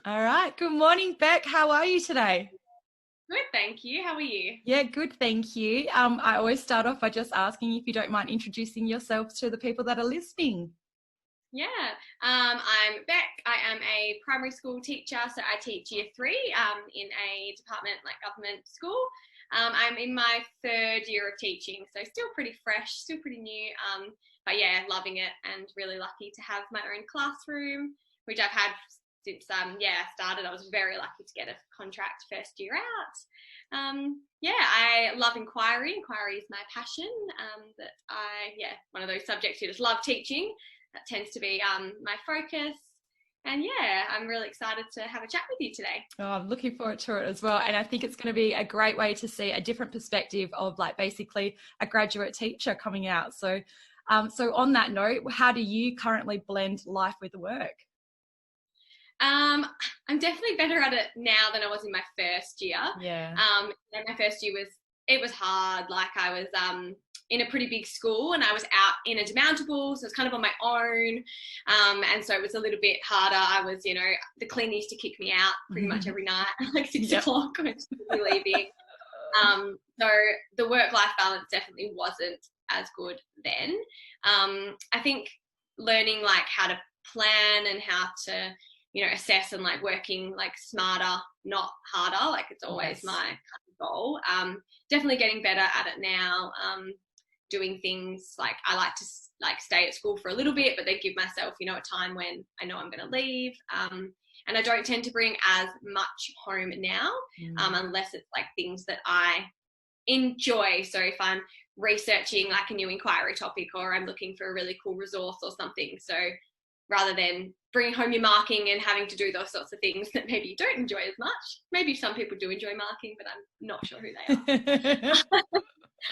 All right. Good morning, Beck. How are you today? Good, thank you. How are you? Yeah, good. Thank you. I always start off by just asking if you don't mind introducing yourself to the people that are listening. Yeah, I'm Beck. I am a primary school teacher, so I teach year three in a department like government school. I'm in my third year of teaching, so still pretty fresh, still pretty new. But yeah, loving it and really lucky to have my own classroom, which I've had since I started. I was very lucky to get a contract first year out. Yeah, I love inquiry. Inquiry is my passion. One of those subjects you just love teaching. That tends to be my focus. And yeah, I'm really excited to have a chat with you today. Oh, I'm looking forward to it as well. And I think it's going to be a great way to see a different perspective of like basically a graduate teacher coming out. So on that note, how do you currently blend life with work? I'm definitely better at it now than I was in my first year. Yeah. My first year was hard. Like I was in a pretty big school and I was out in a demountable, so it's kind of on my own. And so it was a little bit harder. I was, the cleaner used to kick me out pretty much every night, like 6 o'clock when she was leaving. So the work-life balance definitely wasn't as good then. I think learning like how to plan and how to assess and like working like smarter, not harder. Like it's always my kind of goal. Definitely getting better at it now. Doing things like I like to like stay at school for a little bit, but then give myself, a time when I know I'm going to leave. And I don't tend to bring as much home now, unless it's like things that I enjoy. So if I'm researching like a new inquiry topic or I'm looking for a really cool resource or something. So rather than bringing home your marking and having to do those sorts of things that maybe you don't enjoy as much. Maybe some people do enjoy marking, but I'm not sure who they are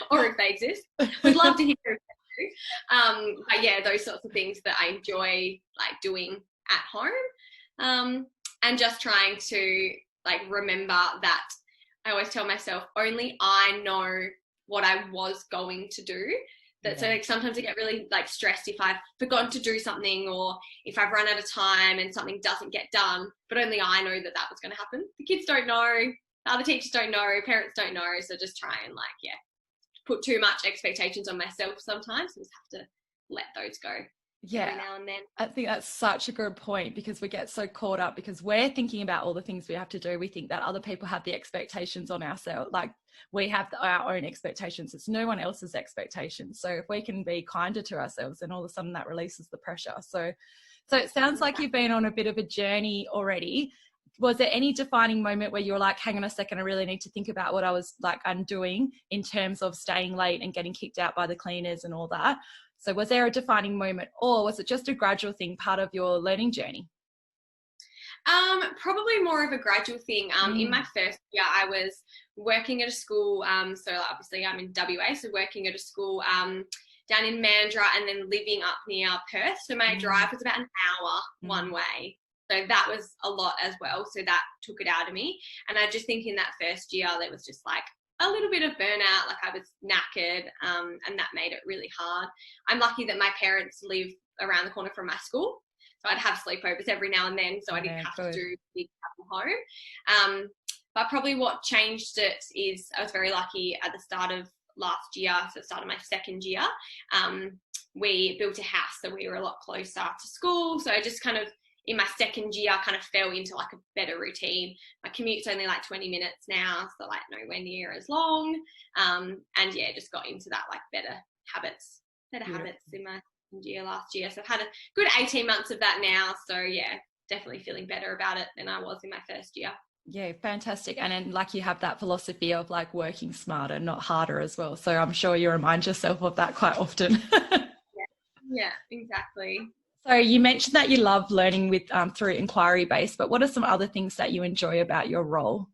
or if they exist. We'd love to hear if they do. But yeah, those sorts of things that I enjoy like doing at home. And just trying to like remember that I always tell myself only I know what I was going to do. So like sometimes I get really like stressed if I've forgotten to do something or if I've run out of time and something doesn't get done, but only I know that was going to happen. The kids don't know, the other teachers don't know, parents don't know. So just try and put too much expectations on myself sometimes. I just have to let those go. Every now and then. I think that's such a good point because we get so caught up because we're thinking about all the things we have to do. We think that other people have the expectations on ourselves. Like we have our own expectations. It's no one else's expectations. So if we can be kinder to ourselves, then all of a sudden that releases the pressure. So it sounds like you've been on a bit of a journey already. Was there any defining moment where you were like, hang on a second, I really need to think about what I was like undoing in terms of staying late and getting kicked out by the cleaners and all that? So was there a defining moment or was it just a gradual thing, part of your learning journey? Probably more of a gradual thing. In my first year, I was working at a school. So obviously I'm in WA, so working at a school down in Mandurah and then living up near Perth. So my drive was about an hour one way. So that was a lot as well. So that took it out of me. And I just think in that first year, there was just like a little bit of burnout, like I was knackered, and that made it really hard. I'm lucky that my parents live around the corner from my school, so I'd have sleepovers every now and then, so I didn't have to do big travel home. But probably what changed it is I was very lucky at the start of last year, so the start of my second year, we built a house, so we were a lot closer to school, so I just kind of in my second year, I kind of fell into like a better routine. My commute's only like 20 minutes now, so like nowhere near as long. And yeah, just got into that like better habits in my second year last year. So I've had a good 18 months of that now. So yeah, definitely feeling better about it than I was in my first year. Yeah, fantastic. And then like you have that philosophy of like working smarter, not harder as well. So I'm sure you remind yourself of that quite often. Yeah, exactly. So you mentioned that you love learning with through inquiry based, but what are some other things that you enjoy about your role?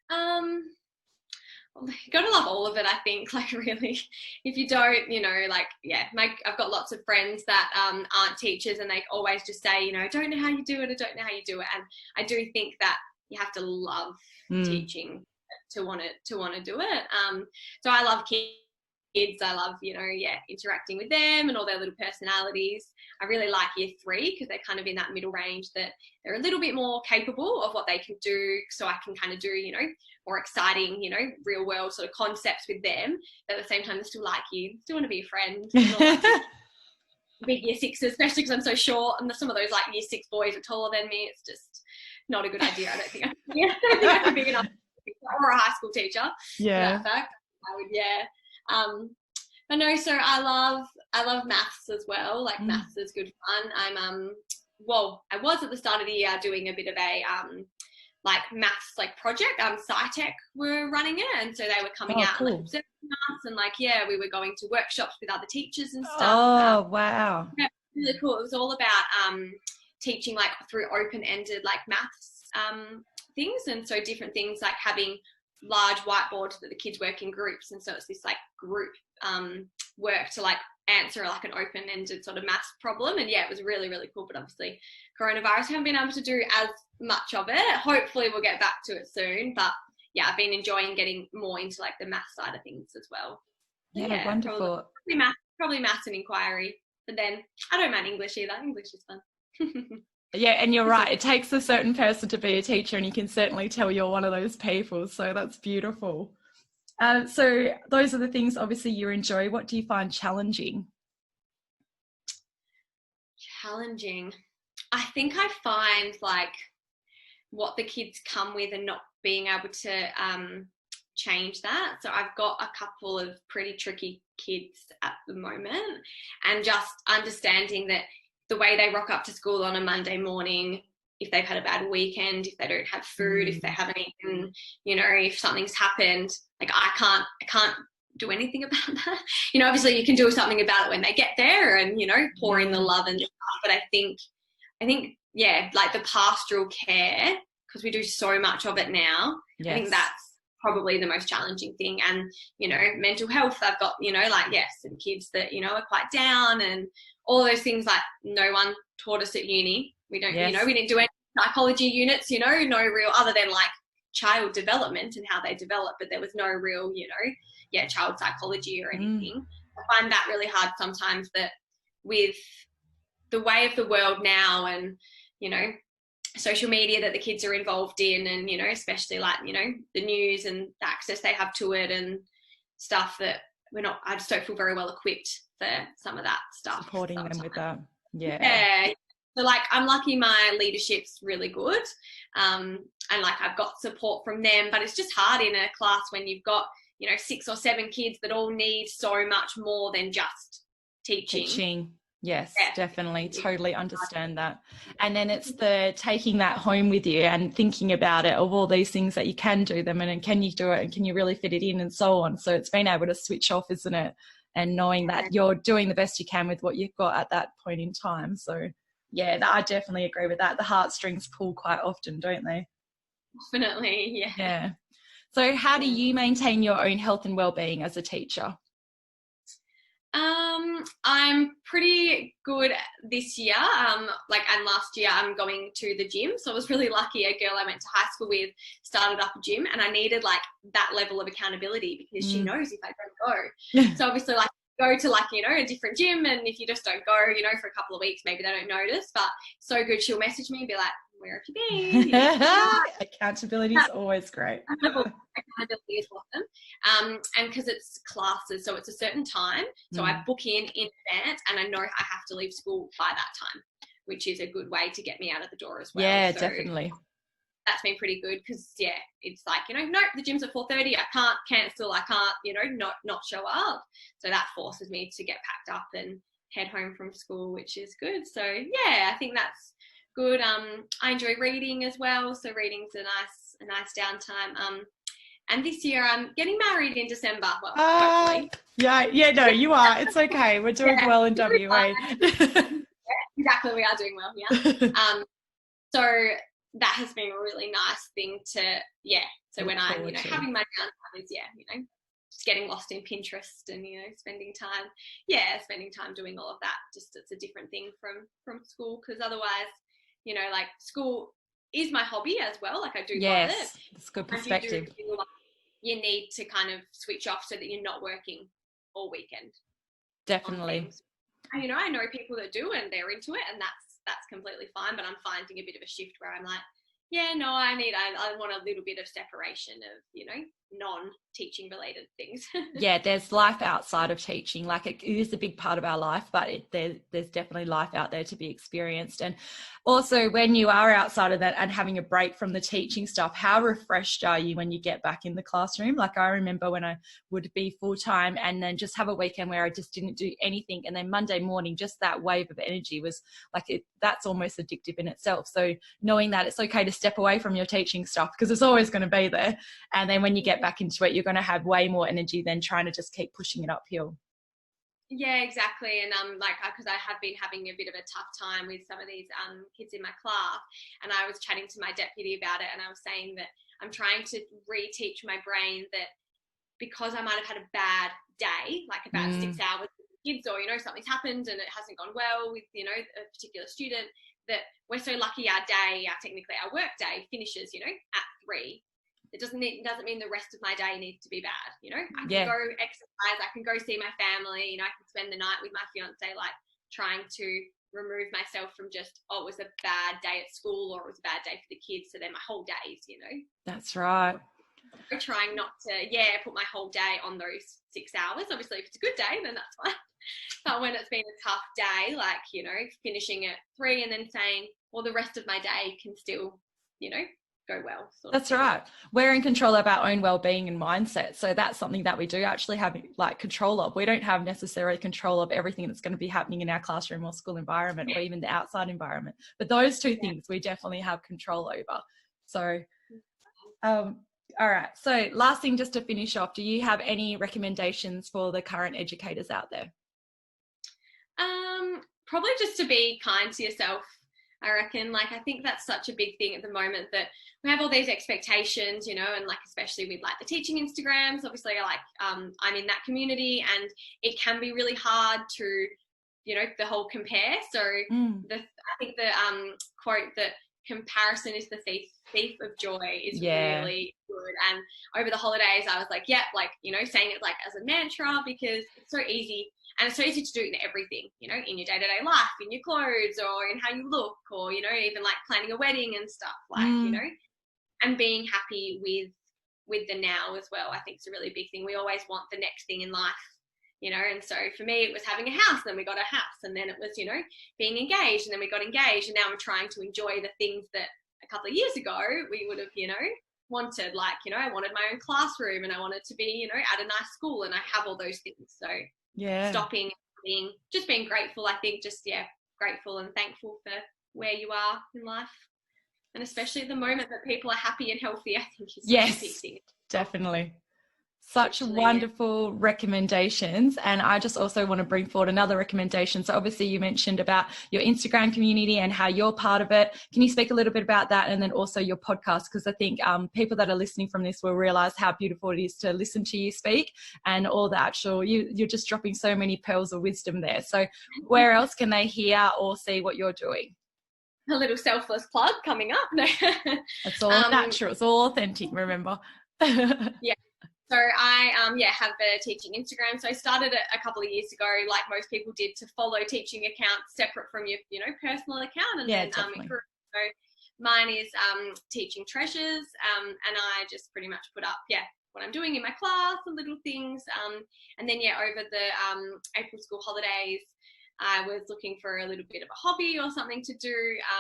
Well, you gotta love all of it, I think. Like really, if you don't, I've got lots of friends that aren't teachers, and they always just say, I don't know how you do it. I don't know how you do it, and I do think that you have to love teaching to want to do it. So I love kids. kids. I love, interacting with them and all their little personalities. I really like year 3 because they're kind of in that middle range that they're a little bit more capable of what they can do. So I can kind of do, more exciting, real world sort of concepts with them. But at the same time, they still like you, still want to be a friend. Big year 6s, especially because I'm so short, and some of those like year 6 boys are taller than me. It's just not a good idea. I don't think I'm big enough, or a high school teacher. Yeah. For that fact, I would. But no, so I love maths as well. Like maths is good fun. I was at the start of the year doing a bit of a like maths like project. SciTech were running it, and so they were coming out cool. and like observing us, and like we were going to workshops with other teachers and stuff. Oh wow. Yeah, really cool. It was all about teaching like through open-ended like maths things, and so different things like having large whiteboards that the kids work in groups, and so it's this like group work to like answer like an open-ended sort of maths problem. And it was really, really cool. But obviously coronavirus, haven't been able to do as much of it. Hopefully we'll get back to it soon, but I've been enjoying getting more into like the math side of things as well. Wonderful. Probably maths and inquiry, but then I don't mind English either. English is fun. Yeah, and you're right, it takes a certain person to be a teacher, and you can certainly tell you're one of those people, so that's beautiful. So those are the things obviously you enjoy. What do you find challenging? I think I find like what the kids come with and not being able to change that. So I've got a couple of pretty tricky kids at the moment, and just understanding that the way they rock up to school on a Monday morning, if they've had a bad weekend, if they don't have food, if they haven't eaten, if something's happened, like I can't do anything about that. Obviously you can do something about it when they get there and, pour in the love and stuff. But I think, like the pastoral care, because we do so much of it now, I think that's probably the most challenging thing. And, mental health, I've got, some kids that, are quite down, and all those things like no one taught us at uni. We don't, we didn't do any psychology units, no real, other than like child development and how they develop, but there was no real, child psychology or anything. I find that really hard sometimes, that with the way of the world now and, social media that the kids are involved in, and, especially like, the news and the access they have to it and stuff, that I just don't feel very well equipped for some of that stuff. Supporting sometimes. them with that. Yeah. Yeah. So like I'm lucky my leadership's really good, and like I've got support from them, but it's just hard in a class when you've got 6 or 7 kids that all need so much more than just teaching. Yes, definitely. Totally understand that. And then it's the taking that home with you and thinking about it, of all these things that you can do them, and can you do it, and can you really fit it in, and so on. So it's being able to switch off, isn't it? And knowing that you're doing the best you can with what you've got at that point in time. So I definitely agree with that. The heartstrings pull quite often, don't they? Definitely, yeah. So how do you maintain your own health and well-being as a teacher? I'm pretty good this year. And last year I'm going to the gym. So I was really lucky. A girl I went to high school with started up a gym, and I needed like that level of accountability, because she knows if I don't go. So obviously like go to like, a different gym, and if you just don't go, for a couple of weeks, maybe they don't notice, but so good. She'll message me and be like, where have you been? Accountability is always great. Accountability is awesome. And because it's classes, so it's a certain time, so I book in advance, and I know I have to leave school by that time, which is a good way to get me out of the door as well. Yeah, so definitely. That's been pretty good, because it's like, nope, the gym's at 4:30, I can't cancel, I can't, not show up. So that forces me to get packed up and head home from school, which is good. So I think that's good. I enjoy reading as well, so reading's a nice downtime. And this year I'm getting married in December. Well, hopefully. No, you are. It's okay. We're doing well in WA. Exactly, we are doing well. Yeah. So that has been a really nice thing to. So when I'm having my downtime is just getting lost in Pinterest and spending time doing all of that. Just it's a different thing from school, because otherwise like school is my hobby as well. Like I do love it. It's good perspective. You need to kind of switch off so that you're not working all weekend. Definitely. And, you know, I know people that do and they're into it, and that's completely fine. But I'm finding a bit of a shift where I'm like, yeah, no, I want a little bit of separation of, you know, non-teaching related things. Yeah, there's life outside of teaching. Like it is a big part of our life, but there's definitely life out there to be experienced. And also when you are outside of that and having a break from the teaching stuff, how refreshed are you when you get back in the classroom? Like I remember when I would be full-time and then just have a weekend where I just didn't do anything, and then Monday morning just that wave of energy was like that's almost addictive in itself. So knowing that it's okay to step away from your teaching stuff because it's always going to be there, and then when you get back into it, you're going to have way more energy than trying to just keep pushing it uphill. Yeah, exactly. And like, because I have been having a bit of a tough time with some of these kids in my class, and I was chatting to my deputy about it, and I was saying that I'm trying to reteach my brain that because I might have had a bad day, like about 6 hours with the kids, or, you know, something's happened and it hasn't gone well with, you know, a particular student, that we're so lucky our day, technically our work day finishes, you know, at 3. It doesn't mean the rest of my day needs to be bad, you know. I can go exercise, I can go see my family, you know, I can spend the night with my fiance, like trying to remove myself from just, oh, it was a bad day at school or it was a bad day for the kids, so then my whole days, you know. That's right. I'm trying not to, put my whole day on those 6 hours. Obviously, if it's a good day, then that's fine. But when it's been a tough day, like, you know, finishing at 3 and then saying, well, the rest of my day can still, you know, go well. That's right. We're in control of our own well-being and mindset. So that's something that we do actually have like control of. We don't have necessarily control of everything that's going to be happening in our classroom or school environment or even the outside environment. But those two things we definitely have control over. So, all right. So last thing, just to finish off, do you have any recommendations for the current educators out there? Probably just to be kind to yourself. I reckon, like, I think that's such a big thing at the moment, that we have all these expectations, you know, and like, especially with like the teaching Instagrams, obviously like, I'm in that community, and it can be really hard to, you know, the whole compare. So I think the quote that comparison is the thief of joy is really good. And over the holidays, I was like, like, you know, saying it like as a mantra, because it's so easy. And it's so easy to do it in everything, you know, in your day-to-day life, in your clothes, or in how you look, or, you know, even like planning a wedding and stuff, like, you know, and being happy with the now as well, I think is a really big thing. We always want the next thing in life, you know, and so for me, it was having a house, then we got a house, and then it was, you know, being engaged, and then we got engaged, and now I'm trying to enjoy the things that a couple of years ago we would have, you know, wanted. Like, you know, I wanted my own classroom, and I wanted to be, you know, at a nice school, and I have all those things. So stopping, being grateful, I think, just grateful and thankful for where you are in life, and especially at the moment that people are happy and healthy, I think is such a big thing. Definitely. Such wonderful recommendations. And I just also want to bring forward another recommendation. So obviously you mentioned about your Instagram community and how you're part of it. Can you speak a little bit about that, and then also your podcast? Because I think people that are listening from this will realize how beautiful it is to listen to you speak, and all the actual, you're just dropping so many pearls of wisdom there. So where else can they hear or see what you're doing? A little selfless plug coming up. No. It's all natural. It's all authentic, remember? So I have a teaching Instagram. So I started it a couple of years ago, like most people did, to follow teaching accounts separate from your, you know, personal account. And then it grew. So mine is Teaching Treasures, and I just pretty much put up what I'm doing in my class and little things. And then over the April school holidays, I was looking for a little bit of a hobby or something to do,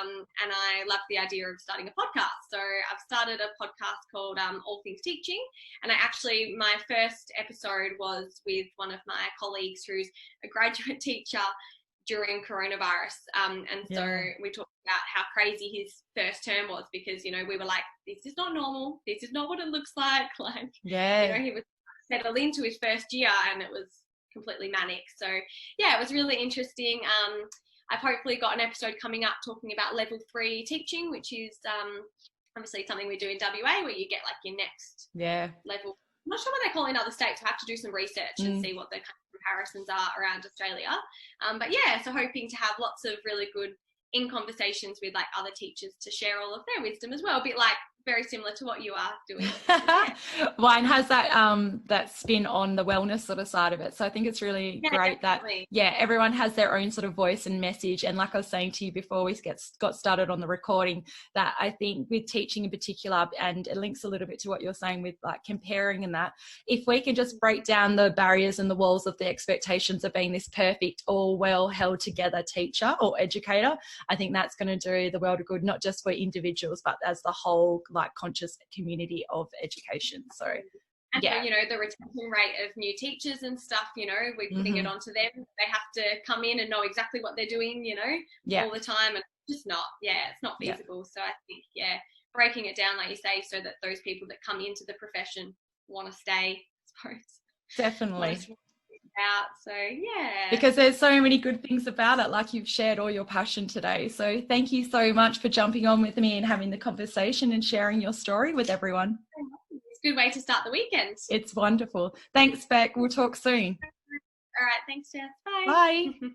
and I loved the idea of starting a podcast. So I've started a podcast called All Things Teaching, and my first episode was with one of my colleagues who's a graduate teacher during coronavirus, and so we talked about how crazy his first term was, because, you know, we were like, this is not normal, this is not what it looks like, you know, he was settled into his first year, and it was completely manic. So it was really interesting. I've hopefully got an episode coming up talking about level 3 teaching, which is obviously something we do in WA, where you get like your next level. I'm not sure what they call it in other states. I have to do some research and see what the kind of comparisons are around Australia. So hoping to have lots of really good conversations with like other teachers to share all of their wisdom as well, a bit like very similar to what you are doing. Wine has that that spin on the wellness sort of side of it. So I think it's really great definitely. that everyone has their own sort of voice and message. And like I was saying to you before we got started on the recording, that I think with teaching in particular, and it links a little bit to what you're saying with like comparing and that, if we can just break down the barriers and the walls of the expectations of being this perfect, all well held together teacher or educator, I think that's going to do the world of good, not just for individuals, but as the whole like conscious community of education. So and you know, the retention rate of new teachers and stuff, you know, we're putting it onto them. They have to come in and know exactly what they're doing, you know, all the time, and it's just not, it's not feasible. So I think, breaking it down, like you say, so that those people that come into the profession want to stay, I suppose. Definitely. So because there's so many good things about it, like you've shared all your passion today. So thank you so much for jumping on with me and having the conversation and sharing your story with everyone. It's a good way to start the weekend. It's wonderful. Thanks, Beck. We'll talk soon. All right, thanks, Jess. Bye. Bye.